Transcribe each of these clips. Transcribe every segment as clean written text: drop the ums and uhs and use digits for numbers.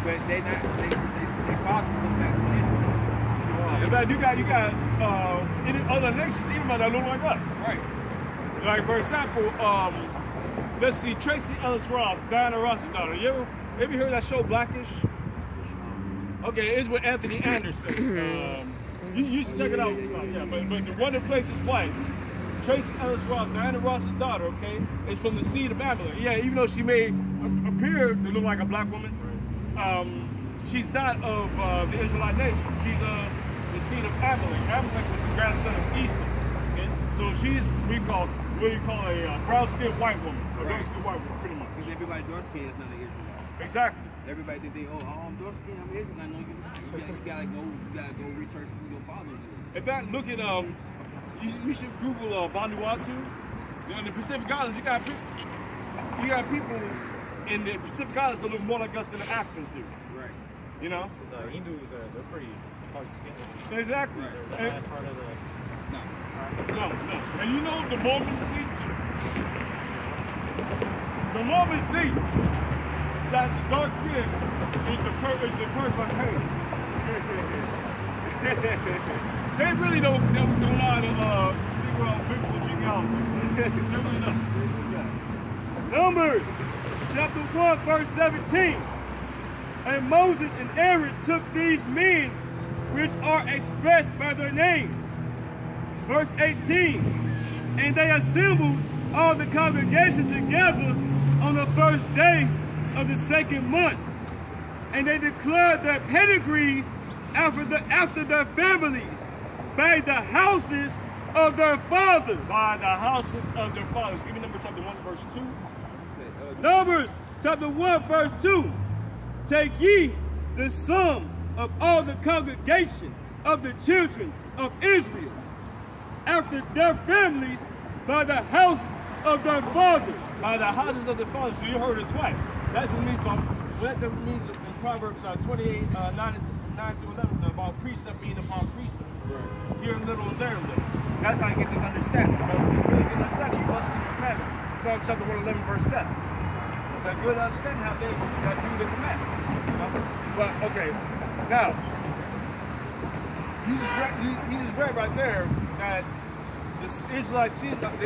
But they fathers go back to Israel. In fact, you got any other nations even that look like us. Right. Like for example, let's see, Tracy Ellis Ross, Diana Ross's daughter. You ever heard that show Blackish? Okay, it's with Anthony Anderson. You should check it out. Yeah, but the one that plays his wife, Tracy Ellis Ross, Diana Ross's daughter, okay, is from the seed of Amalek. Yeah, even though she may appear to look like a black woman, she's not of the Israelite nation. She's the seed of Amalek. Amalek was the grandson of Esau. Okay? So she's what you call a brown-skinned white woman, a dark-skinned white woman, pretty much. Because everybody dark-skinned is not an Israelite. Exactly. Everybody think I'm dark-skinned, I'm Israelite. No, you're not. You gotta go research who your fathers is. In fact, look at you should Google Vanuatu. In the Pacific Islands, you got people in the Pacific Islands that look more like us than the Africans do. Right. You know? The Hindus, they're pretty hard to get. Exactly. They're not part of the... No. And you know the Mormons teach? The Mormons teach that the dark skin is the curse on Cain. They really don't know how to figure out biblical genealogy. They really don't. Numbers chapter 1 verse 17. And Moses and Aaron took these men which are expressed by their names. Verse 18. And they assembled all the congregation together on the first day of the second month. And they declared their pedigrees after their families, by the houses of their fathers. By the houses of their fathers. Give me Numbers chapter 1 verse 2. Numbers chapter 1 verse 2. Take ye the sum of all the congregation of the children of Israel, after their families, by the houses of their fathers. By the houses of their fathers. So you heard it twice. That's what it means in Proverbs 28, 9 through 11, about precept being upon precept. Right. Here a little, there a little. That's how you get to understand it. But if you really get to understand it, you must keep the commandments. Psalm chapter 111, verse 10. But good understand how they do the commandments. But okay, now you just read right there that the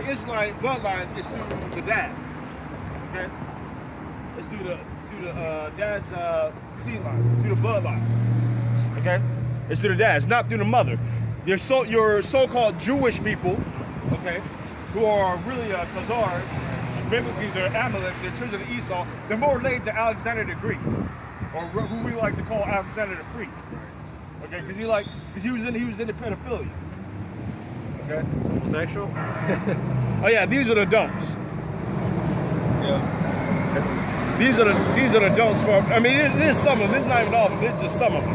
Israelite bloodline is through the dad. Okay, it's through the dad's seed line, through the bloodline. Okay, it's through the dad. It's not through the mother. Your so-called Jewish people, okay, who are really Khazars. Biblically, they're Amalek, they're children of Esau. They're more related to Alexander the Greek, or who we like to call Alexander the Freak. Okay, because he was into pedophilia. Okay, homosexual. Oh yeah, these are the don'ts. Yeah. These are the don'ts from. I mean, there's some of them. It's not even all of them. It's just some of them.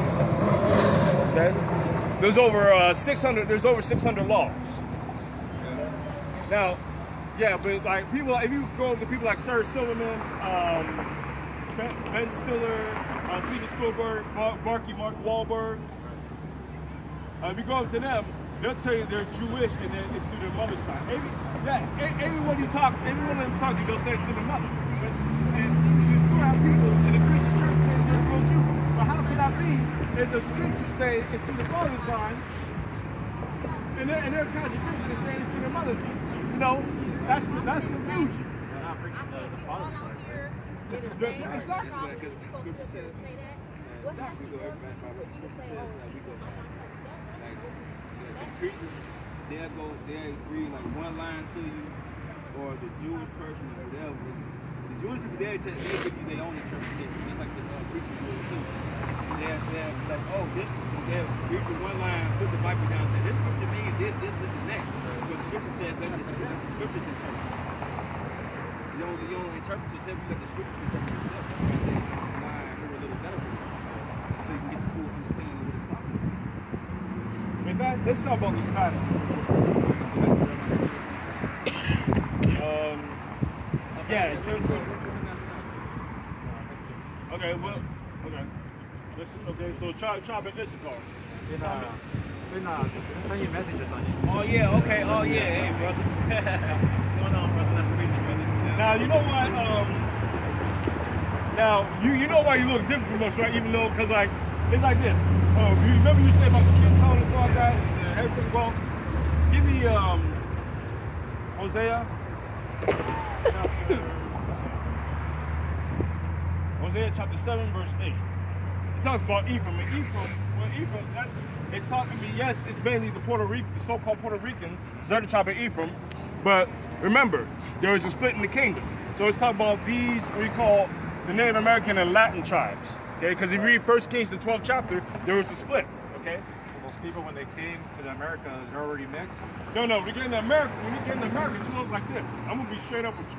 Okay, there's over 600. There's over 600 laws. Now. Yeah, but like people, if you go to people like Sarah Silverman, Ben Stiller, Steven Spielberg, Mark Wahlberg, if you go up to them, they'll tell you they're Jewish and then it's through their mother's side. Everyone you talk to, they'll say it's through the mother. And you still have people in the Christian church saying they're real Jews. But how can that be if the scriptures say it's through the father's line, and they're contradicting and saying it's through the mother's line? You know. that's confusion. They're not preaching the Father's side. Exactly. Because the scripture says, we go back by what the scripture says, like we go, like the preachers, they'll agree like one line to you, or the Jewish person or whatever. The Jewish people, they'll give you their own interpretation, just like the preacher will too. They're like, oh, they'll read you one line, put the Bible down, and say, this scripture means this, and that. But the scripture says, let the scriptures interpret. You don't interpret yourself, you let the scriptures interpret yourself. I say, why I hear a little better with you, so you can get the full understanding of what it's talking about. With that, let's talk about this passage. Yeah, okay, well, okay, so chop at Issachar. Send you messages on you. Oh yeah, okay, oh yeah, hey brother. What's going on, brother? That's the reason, brother. Now you know what? Now you know why you look different from us, right? Even though, cause like it's like this. You remember you said about the skin tone and stuff like that, and everything. Well, give me Hosea. Hosea chapter 7, verse 8. It talks about Ephraim. And Ephraim, it's talking to me, yes, it's mainly the so-called Puerto Ricans, Zerda tribe of Ephraim. But remember, there was a split in the kingdom. So it's talking about these, what we call the Native American and Latin tribes. Okay, because if you read 1 Kings, the 12th chapter, there was a split. Okay? Most people, when they came to the America, they're already mixed. No, when you get in America, you look like this. I'm gonna be straight up with you.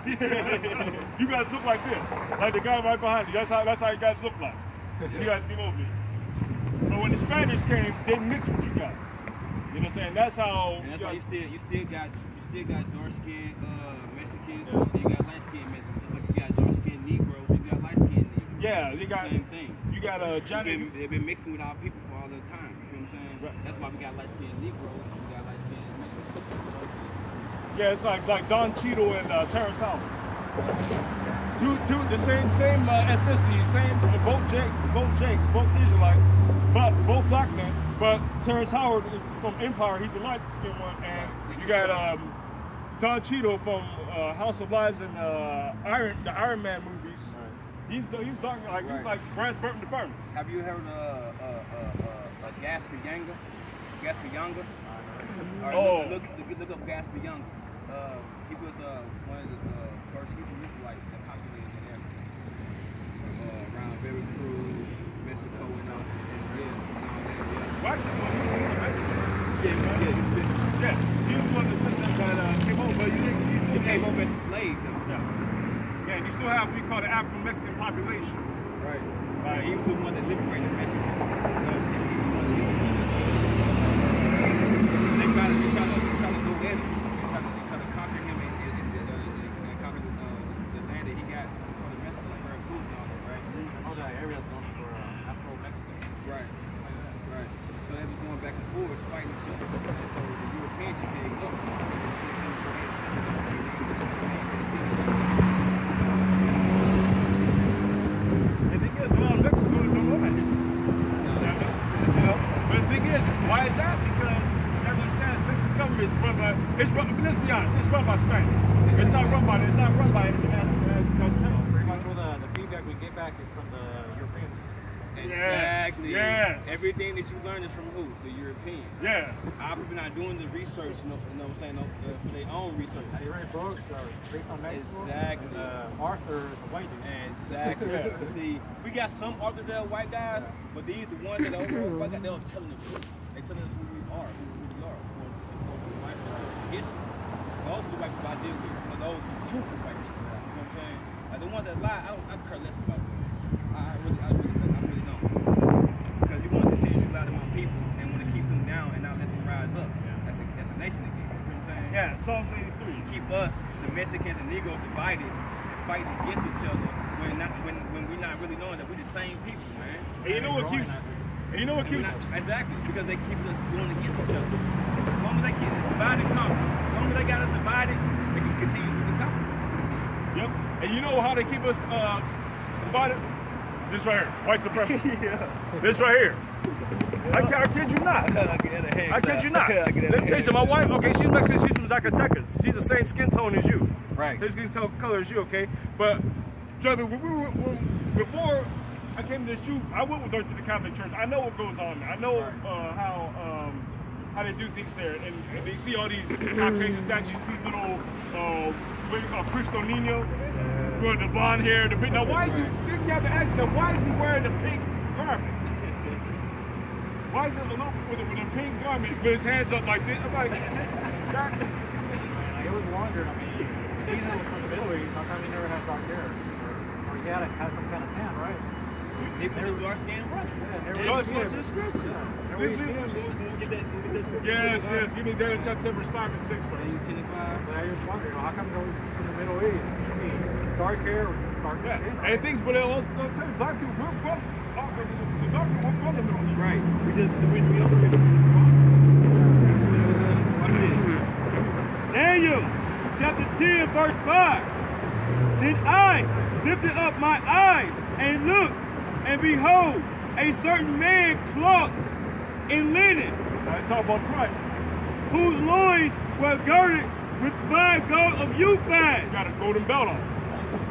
You guys look like this, like the guy right behind you. That's how you guys look like. You guys came over here. But when the Spaniards came, they mixed with you guys. You know what I'm saying? That's how. And that's why you still got dark skinned Mexicans, you got light skinned Mexicans. Just like you got dark skinned Negroes, you got light skinned Negroes. Yeah, you got same thing. You got Johnny. They've been mixing with our people for all the time. You feel what I'm saying? Right. That's why we got light skinned Negroes and we got light skinned Mexicans. Yeah, it's like Don Cheadle and Terrence Howard. Two the same ethnicity, both Jakes, both Israelites, but both black men. But Terrence Howard is from Empire, he's a light skinned one, and you got Don Cheadle from House of Lies and the Iron Man movies. Right. He's dark, like right. He's like Brans Burton the Furnace. Have you heard of Gaspar Younger? Oh. Look up Gaspar Younger. He was one of the first Hebrew Israelites that populated the area around Veracruz, Mexico, and all that. Yeah, he was one of the that came over, but he still came over as a slave, though. Yeah, and you still have what we call the Afro-Mexican population. Right. Right. He was the one that liberated Mexico. They try to go at him. They try to conquer him and conquer the land that he got from the Mexico, like Veracruz and all that, right? All that area is known for Afro-Mexican. Right. Right. So they was going back and forth, fighting each other. And so the Europeans just gave up. The thing is, a lot of Mexicans don't know that history. No. But the thing is, why is that? Because you understand, the Mexican government is run by, let's be honest, it's run by Spaniards. It's not run by anything as Pretty much all the feedback we get back is from the Europeans. Exactly. Yes. Everything that you learn is from who? The Europeans. Yeah. Our people not doing the research, you know what I'm saying, for their own research. They write books based on Mexico. Exactly. Arthur is a white dude. Exactly. See, we got some Arthur white guys, but these the ones that are over white guys, they're telling the truth. They're telling us who we are, according to the white history. Those are the white people I deal with, but those are the truthful white people. You know what I'm saying? Like the ones that lie, I care less about them. I really don't. Because you want to continue to lie to my people and want to keep them down and not let them rise up. That's a nation again. You know what I'm saying? Yeah, Psalms 83. Keep us, the Mexicans and Negroes, divided and fighting against each other when we're not really knowing that we're the same people, man. And you know what keeps? Exactly, because they keep us going against each other. As long as they keep divided and conquer, as long as they got us divided, they can continue to conquer. Yep. And you know how they keep us divided? This right here, white supremacy. Yeah. This right here. I kid you not. I kid you not. Let me tell you something. My wife, okay, she's Mexican. She's from Zacatecas. She's the same skin tone as you. Right. Same skin tone color as you, okay? But, Johnny, before I came to this Jew, I went with her to the Catholic Church. I know what goes on there. I know how they do things there. And they see all these Caucasian statues, these little Cristo Nino, with the blonde hair, the pink. Now, why is he, you have to ask yourself, why is he wearing the pink garment? Why is it a little with a pink garment with his hands up like this? I'm like, that. I always wondered, I mean, he's from the Middle East, how come he never had dark hair? Or he had some kind of tan, right? They put him dark skin, right? Yeah, Let's go to the scripture. Yes, give me that chapter verse 5 and 6 first. But I was wondering, how come those from the Middle East? I mean, dark hair, dark skin. And things, but they'll tell you, black people, we're from, the dark people, we're from the Middle East. Right. We don't believe it. Watch this. Daniel chapter 10 verse 5. Then I lifted up my eyes and looked, and behold, a certain man clothed in linen, That's all about Christ. whose loins were girded with 5 gold of Uphaz. Got a golden belt on.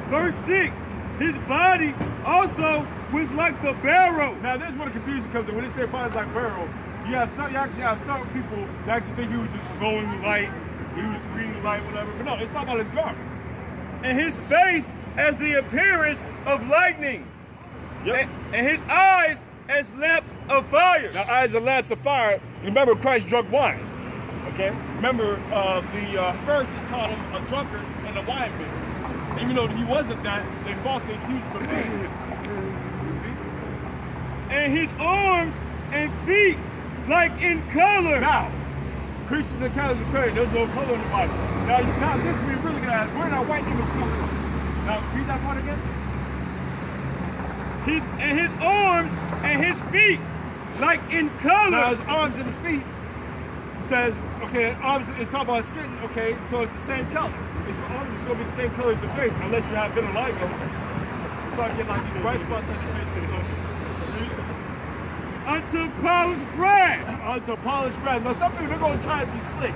Verse 6. His body also was like the barrel. Now, this is where the confusion comes in. When they say body's like barrel, you actually have some people that actually think he was just glowing light, he was green light, whatever. But no, it's talking about his garment. And his face as the appearance of lightning. Yep. And his eyes as lamps of fire. Now, eyes are lamps of fire. Remember, Christ drunk wine. Okay? Remember, the Pharisees called him a drunkard and a wine bibber. Even though he wasn't that, they falsely accused him of being. And his arms and feet like in color. Now, Christians and Catholics will tell you there's no color in the Bible. Now this we really gonna ask, where did that white image come from? Now, read that part again. His arms and his feet like in color. Now, his arms and feet says, okay, arms is talking about skin, okay, so it's the same color. His arms is gonna be the same color as your face, unless you have vitiligo. You start getting like these white spots on your face and stuff. Unto polished brass. Unto polished brass. Now, some people, they're gonna try to be slick.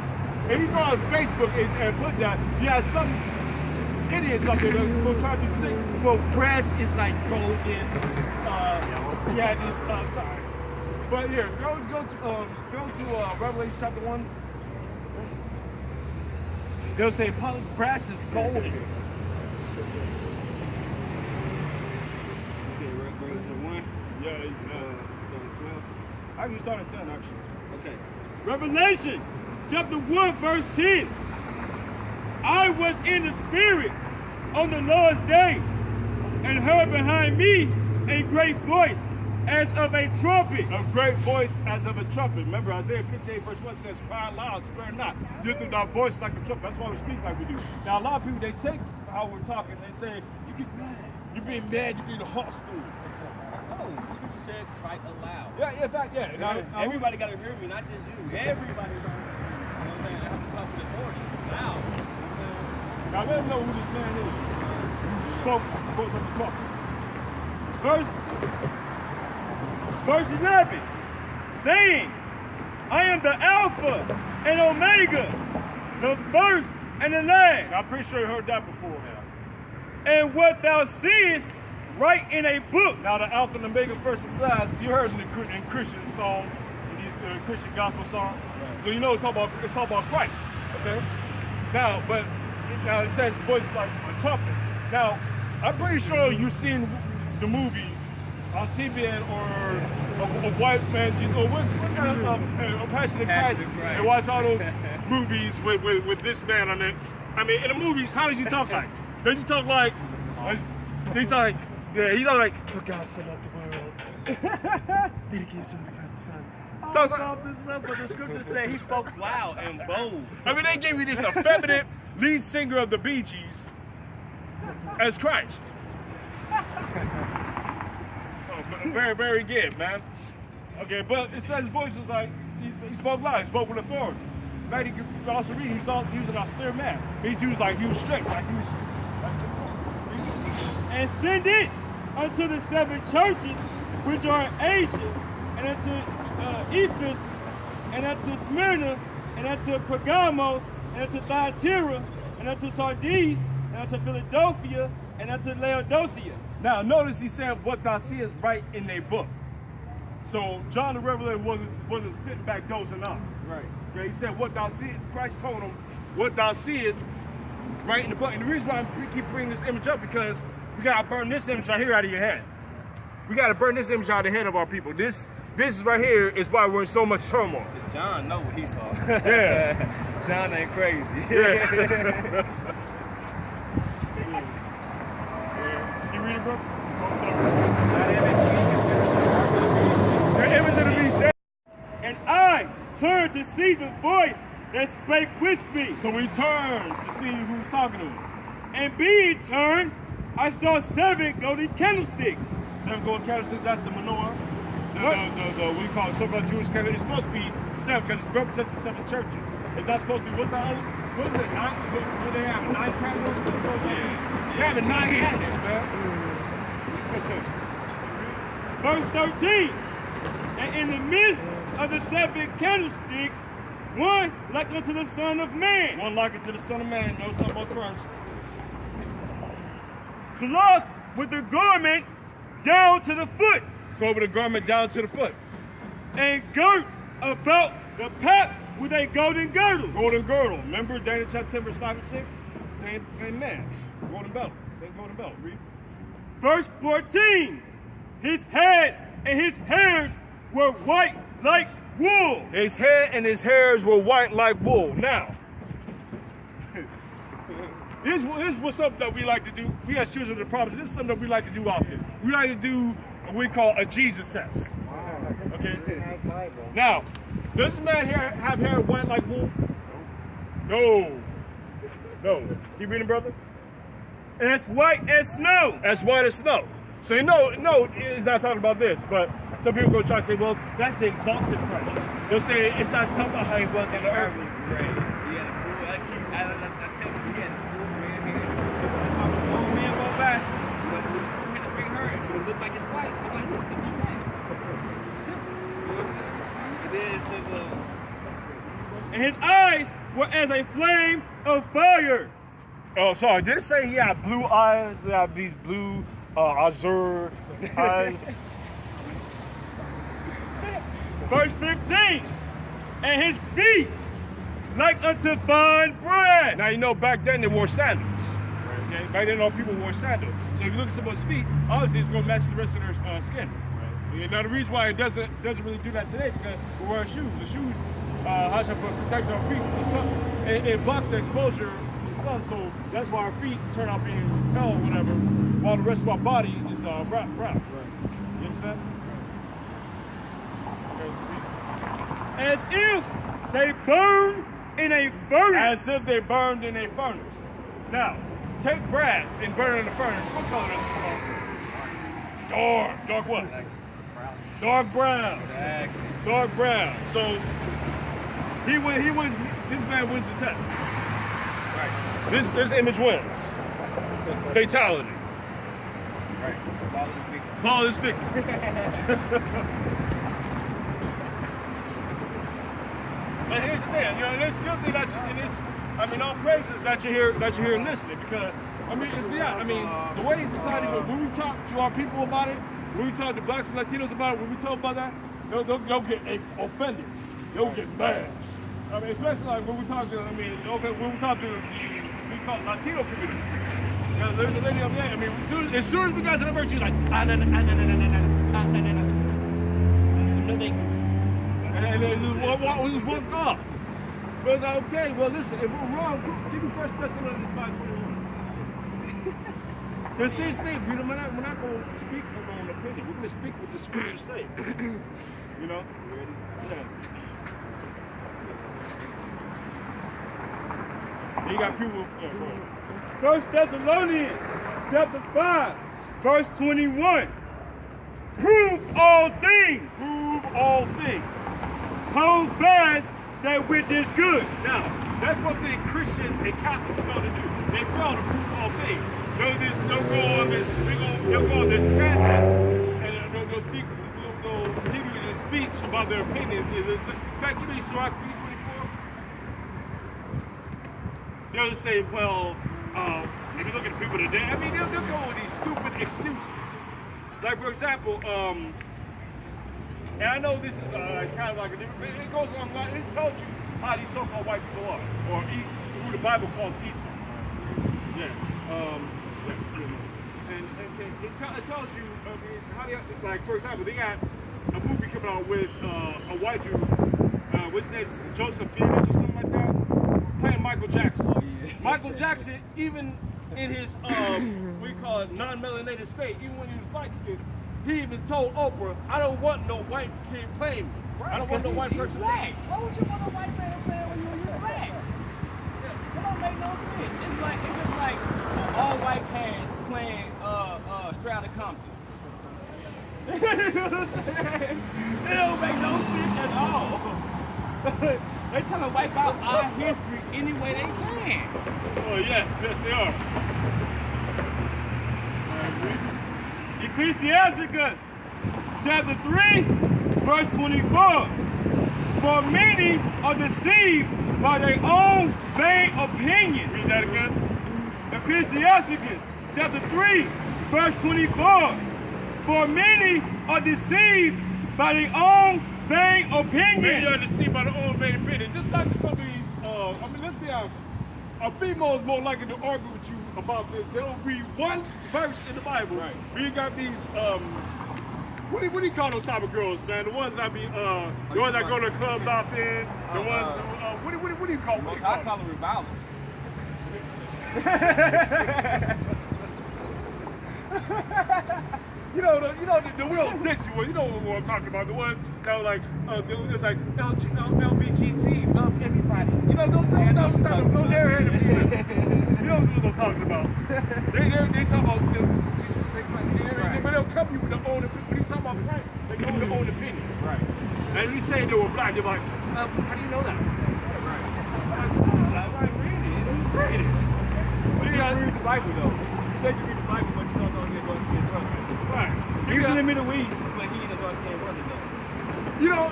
If you go on Facebook and put that, you have some idiots up there that will try to be slick. Well, brass is like golden. Yeah, this. Sorry. But here, go to Revelation chapter 1. They'll say polished brass is golden. Revelation 1. Yeah. Start at 12. I can start at 10 actually. Okay. Revelation chapter 1 verse 10. I was in the spirit on the Lord's day, and heard behind me a great voice as of a trumpet. A great voice as of a trumpet. Remember, Isaiah 58 verse 1 says, cry loud, spare not. Lift up thy voice like a trumpet. That's why we speak like we do. Now, a lot of people, they take how we're talking, they say, you get mad. You're being mad, you're being hostile. Oh, the scripture said, cry aloud. Yeah, in fact, yeah. Now, Everybody got to hear me, not just you. Everybody got to hear me. You know what I'm saying? I have to talk with authority. Loud. You know what I'm saying? now let them know who this man is. He spoke from the trumpet. Verse 11, saying, I am the Alpha and Omega, the first and the last. Now, I'm pretty sure you heard that before. And what thou seest, write in a book. Now, the Alpha and Omega, first and last, you heard in Christian songs, in these Christian gospel songs. So you know it's talking about Christ, okay? Now, but now it says his voice is like a trumpet. Now, I'm pretty sure you've seen the movies on TVN or a white man, or what's that, Passion of Christ, and watch all those movies with this man on it. I mean, in the movies, how does he talk like? Does he talk like, he's like, yeah, he's like, for God so loved the world. He gave his only begotten son. But the scriptures say he spoke loud and bold. I mean, they gave you this effeminate lead singer of the Bee Gees as Christ. Very, very good, man. Okay, but it says his voice was like, he spoke loud, he spoke with authority. Like you can also read, he was an austere man. He was strict, like he was. And send it unto the 7 churches which are in Asia, and unto Ephesus, and unto Smyrna, and unto Pergamos, and unto Thyatira, and unto Sardis, and unto Philadelphia, and unto Laodicea. Now, notice he said, what thou seest right in their book. So, John the Revelator wasn't sitting back dozing off. Right. Okay, he said, what thou seest, Christ told him, what thou seest right in the book. And the reason why I keep bringing this image up, because we got to burn this image right here out of your head. We got to burn this image out of the head of our people. This right here is why we're in so much turmoil. John know what he saw. Yeah. John ain't crazy. Yeah. You read it, bro? The image of the beast. And I turned to see the voice that spake with me. So we turned to see who was talking to him. And being turned, I saw 7 golden candlesticks. 7 golden candlesticks, that's the menorah. The we call it so-called Jewish candle. It's supposed to be 7 because it represents the 7 churches. It's not supposed to be, what's that? What is it? 9? What they have? 9 candles? They have 9 candles, man. Verse 13. And in the midst of the 7 candlesticks, one like unto the Son of Man. One like unto the Son of Man. No, it's not about Christ. Clothed with the garment down to the foot. Go with the garment down to the foot. And girt about the paps with a golden girdle. Golden girdle. Remember Daniel chapter 10, verse 5 and 6? Same man. Golden belt. Same golden belt. Read. Verse 14. His head and his hairs were white like wool. His head and his hairs were white like wool. Now, here's what's up that we like to do. We as children of the prophets, this is something that we like to do often. We like to do what we call a Jesus test. Okay? Now, does this man here have hair white like wool? No. No. Keep reading, brother. As white as snow. As white as snow. So you know, no, it's not talking about this, but some people go try to say, well, that's the exalted Christ. They'll say it's not talking about how he was in the earth. He had a full, I tell you, he had a full red hair. If I'm a old man go back, you know, he had a big hair, it would look like his wife. I'm like, look at that. You know what I'm saying? And then it says, And his eyes were as a flame of fire. Oh, sorry, did it say he had blue eyes? They have these blue azure eyes. Verse 15. And his feet like unto fine bread. Now, you know, back then they wore sandals. Okay? Back then all people wore sandals. So if you look at someone's feet, obviously it's going to match the rest of their skin. Right? Now, the reason why it doesn't really do that today because we wear shoes. The shoes, how should I protect our feet from the sun? It blocks the exposure from the sun, so that's why our feet turn out being pale or whatever, while the rest of our body is brown. Right. You understand? As if they burned in a furnace. As if they burned in a furnace. Now, take brass and burn it in the furnace. What color is it? Dark. Dark what? Dark brown. exactly. Dark brown. So this man wins the test. Right. This image wins. Fatality. Right. Flawless victory. But here's the thing, you know, it's a good thing that I mean, all praises that you're here listening because, I mean, it's beyond. I mean, the way society, when we talk to our people about it, when we talk to blacks and Latinos about it, when we talk about that, they'll get offended. They'll get mad. I mean, especially like when we talk to, when we talk to, we call it Latino community. You know, there's a lady up there, I mean, as soon as we got to the virtue, she's like, and then we just walked off. But it's like, okay, well, listen, if we're wrong, give me 1 Thessalonians 5:21. Because they say, we're not going to speak with our own opinion. We're going to speak what the scriptures say. You know? Yeah. You got people, yeah, go ahead. 1 Thessalonians chapter 5, verse 21. Prove all things. Prove all things. Hold fast that which is good. Now, that's what the Christians and Catholics fail to do. They fail to prove all things. They'll go on this tangent, and they'll leave you to speech about their opinions. In fact, give me Sirach 3:24. They'll just say, well, if you look at the people today, I mean, they'll come with these stupid excuses. Like, for example, and I know this is kind of like a different, it goes on, it tells you how these so-called white people are, or who the Bible calls Esau. Yeah. And it tells you, how they, like, for example, they got a movie coming out with a white dude, what's his name, Joseph Fiennes or something like that, playing Michael Jackson. Oh, yeah. Michael Jackson, even in his, we call it non-melanated state, even when he was light-skinned, he even told Oprah, I don't want no white kid playing me. Right, I don't want no white person playing me. Why would you want a white man playing when you're black? Yeah. It don't make no sense. It's just like an all-white cast playing Stroud and Compton. You know what I'm saying? It don't make no sense at all. They're trying to wipe out our history any way they can. Oh, yes, they are. Ecclesiasticus chapter 3, verse 24. For many are deceived by their own vain opinion. Read that again. Ecclesiasticus chapter 3, verse 24. For many are deceived by their own vain opinion. Many are deceived by their own vain opinion. Just talk to some of these, I mean, let's be honest. A female is more likely to argue with you about this. They'll read one verse in the Bible. Right. You got these, what do you call those type of girls, man? The ones that be, the ones that go to the clubs out there. The ones who, what do you call them? I call them revilers. You know the real ditzy ones. You know what I'm talking about. The ones that are like, it's like LBGT, love everybody. You know those airheaded people. You know what I'm talking about. They talk about Jesus, but they'll come you with their own opinion. When you talk about Christ, they come with their own opinion. Right. And we say they were black. You're like, how do you know that? Right. Really? It's read it. But you gotta read the Bible though. You said you read the Bible, but you don't know the dark-skinned brother. Right. He's in the Middle East. But he ain't a dark-skinned brother though. You know,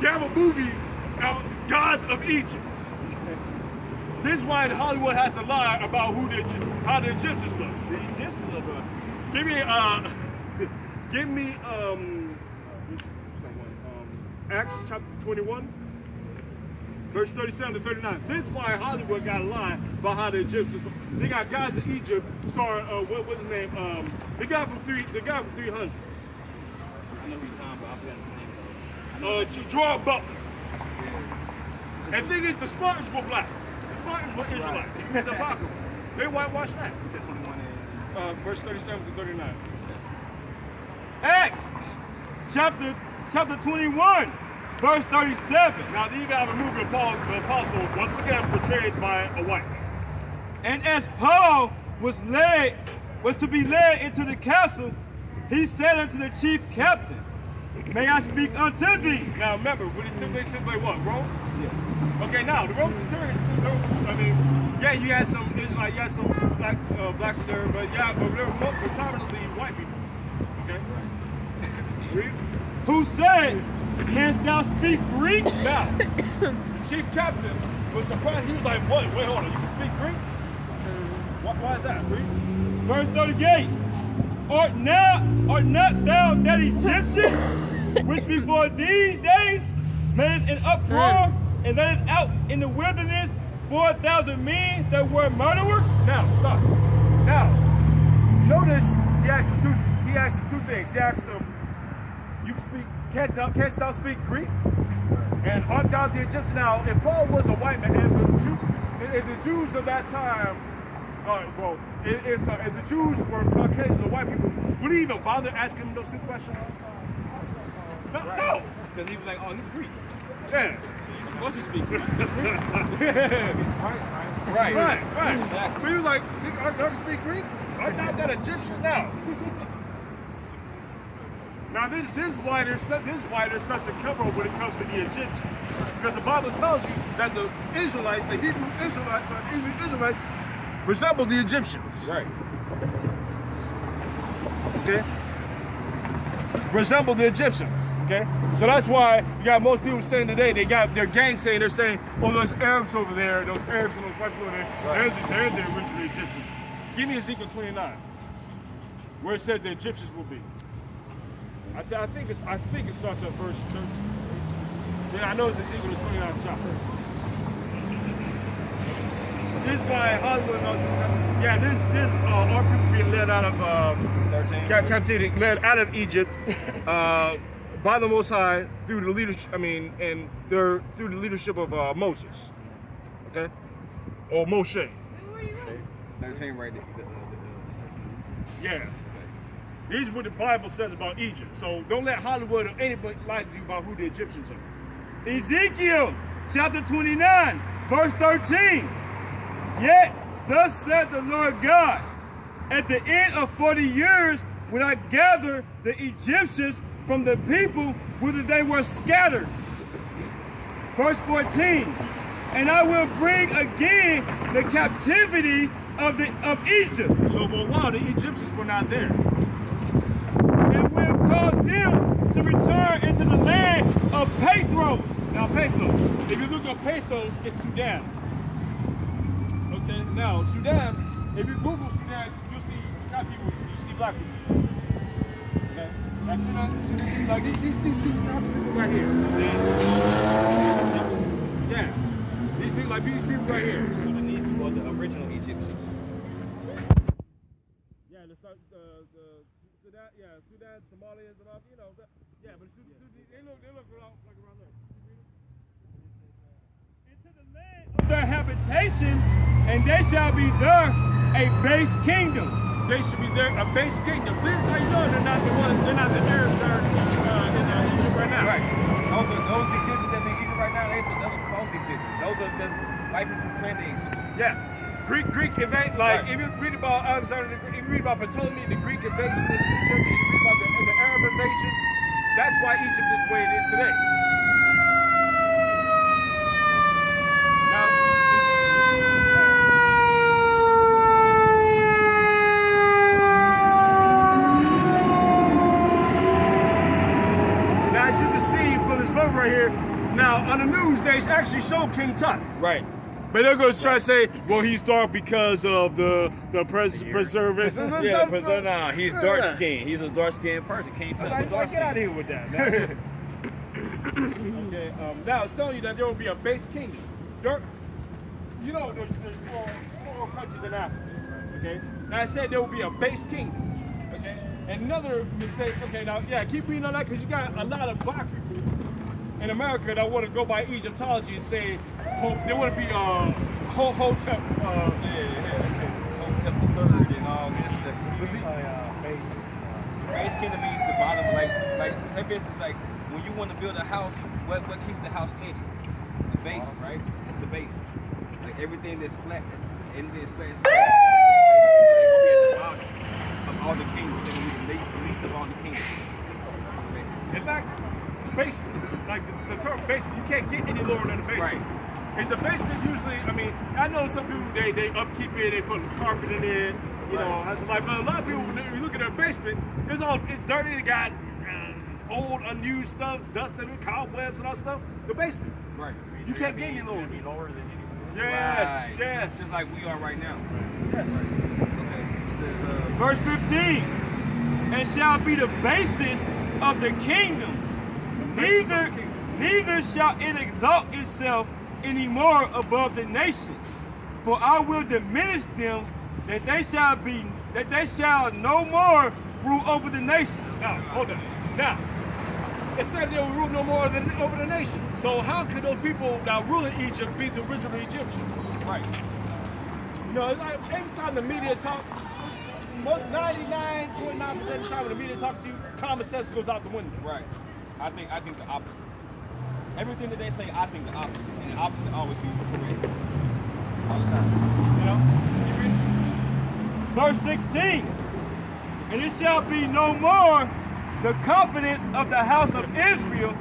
you have a movie, Gods of Egypt. This is why Hollywood has to lie about how the Egyptians look. The Egyptians look dark-skinned. Give me, Acts chapter 21, verse 37 to 39. This is why Hollywood got to lie about how the Egyptians look. They got guys in Egypt, what's his name? The guy from 300. I know who you're talking about, I forgot his name though. Gerard Butler. And the thing is, the Spartans were black. The Spartans were Israelites. Right. The Apocrypha. They whitewashed that. He said 21 and... verse 37 to 39. Acts chapter 21, verse 37. Now, you got a movie of Paul, the apostle, once again portrayed by a white. And as Paul was to be led into the castle, he said unto the chief captain, May I speak unto thee? Now remember, when they took like what, Rome? Yeah. Okay, now the Roman centurions, I mean, yeah, you had some Israelites, you had some blacks there, but yeah, but they were predominantly white people. Okay? Read. Who said, Canst thou speak Greek? Now, the chief captain was surprised. He was like, what? Wait, hold on, you can speak Greek? Why is that? Read. Verse 38. Art not thou that Egyptian, which before these days made an uproar and led us out in the wilderness 4,000 men that were murderers? Now, stop. Now, notice he asked him two things. He asked him, you speak, canst thou speak Greek? And art thou the Egyptian? Now, if Paul was a white man, if the Jews of that time, if the Jews were Caucasians or white people, would he even bother asking him those two questions? No. Right. No. Because he was like, oh, he's Greek. Yeah. Of course he's Greek. Right. Exactly. But he was like, I can speak Greek? Art thou that Egyptian? Now. Now this is why there's such a cover when it comes to the Egyptians, because the Bible tells you that the Israelites, the Hebrew Israelites, resemble the Egyptians. Right. Okay. resemble the Egyptians. Okay, so that's why you got most people saying today they got their gang saying they're saying, oh, those Arabs over there, those Arabs and those white people over there, they're the original Egyptians. Give me Ezekiel 29, where it says the Egyptians will be. I think it starts at verse 13. Yeah, I know it's Ezekiel 29 chapter. This by Hollywood. Yeah, this our people being led out of captivity, led out of Egypt by the Most High through the leadership. And they're through the leadership of Moses. Okay, or Moshe. 13 right there. Yeah. These is what the Bible says about Egypt. So don't let Hollywood or anybody lie to you about who the Egyptians are. Ezekiel chapter 29, verse 13. Yet thus said the Lord God, at the end of 40 years will I gather the Egyptians from the people whither they were scattered. Verse 14. And I will bring again the captivity of Egypt. So for a while the Egyptians were not there. And will cause them to return into the land of Pathros. Now Pathros, if you look up Pathros, it's Sudan. Okay, now Sudan, if you Google Sudan, you'll see what kind of people you see black people. Okay, that's Sudan, like these people right here. Yeah, these people right here. So then these people are the original Egyptians. Yeah, the Sudan, Sudan, Somalia, and all, you know, but they look like around there. Into the land of their habitation, and they shall be there a base kingdom. They should be there, a base kingdom. So this is how you know they're not the ones, they're not the Arabs that are in Egypt right now. Right. Those Egyptians that's in Egypt right now, those are false Egyptians. Those are just white people playing the Egyptians. Yeah. Greek event, like if you read about Alexander, if you read about Ptolemy, the Greek invasion in Egypt, if you read about the Arab invasion, that's why Egypt is the way it is today. Now, as you can see from this boat right here, now on the news they actually show King Tut. Right. But they're going to try to say, well, he's dark because of the preservation. Yeah, he's dark skinned. He's a dark skinned person. Can't tell. Get out of here with that, man. Okay, now it's telling you that there will be a base kingdom. You know, there's four countries in Africa. Okay, now I said there will be a base kingdom. Okay, and another mistake. Okay, now keep reading on that because you got a lot of black people in America that want to go by Egyptology and say they want to be Ho-Tep. Ho-Tep the third and all this stuff. Base kingdom means the bottom, like say business like when you want to build a house, what keeps the house steady? The base, right? It's the base. Like everything that's flat, anything that's flat, it's flat. It's going to be at the bottom of all the kingdoms. It's going to be the least of all the kingdoms. Basically. In fact, basement, like the term basement, you can't get any lower than the basement. Right. Is the basement usually? I mean, I know some people they upkeep it, they put carpet in it, you know. But a lot of people, when you look at their basement, it's dirty. They got old, unused stuff, dust in it, cobwebs and all stuff. The basement. Right. You can't get any lower. Be lower than anything. Yes, Right. yes. Just like we are right now. Yes. Okay. It says, Verse 15. And shall be the basis of the kingdoms. Neither shall it exalt itself any more above the nations, for I will diminish them, that they shall no more rule over the nations. Now, hold on. Now, it said they will rule no more over the nation. So how could those people that rule in Egypt be the original Egyptians? right. You know, it's like every time the media talk, 99.9% of the time when the media talks to you, common sense goes out the window. Right. I think the opposite. Everything that they say, I think the opposite. And the opposite always be correct. All the time. You know? You read Verse 16. And it shall be no more the confidence of the house of Israel,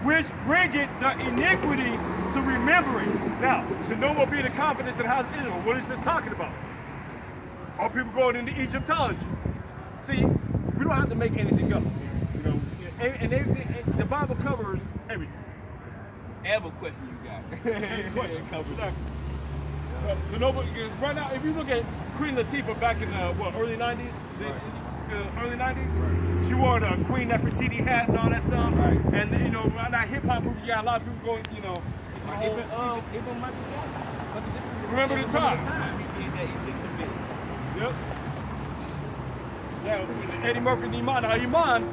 which bringeth the iniquity to remembrance. Now, so no more be the confidence in the house of Israel. What is this talking about? Are people going into Egyptology? See, we don't have to make anything up. You know, and everything, the Bible covers everything. Every question you got. Question. It covers Exactly. So nobody, because right now, if you look at Queen Latifah back in the early 90s, early 90s, she wore the Queen Nefertiti hat and all that stuff. Right. And you know, around that hip hop, you got a lot of people going, you know, Even Michael Jackson. Remember the time. He did that Egyptian bit. Yep. Yeah, Eddie Murphy and Iman. Now, Iman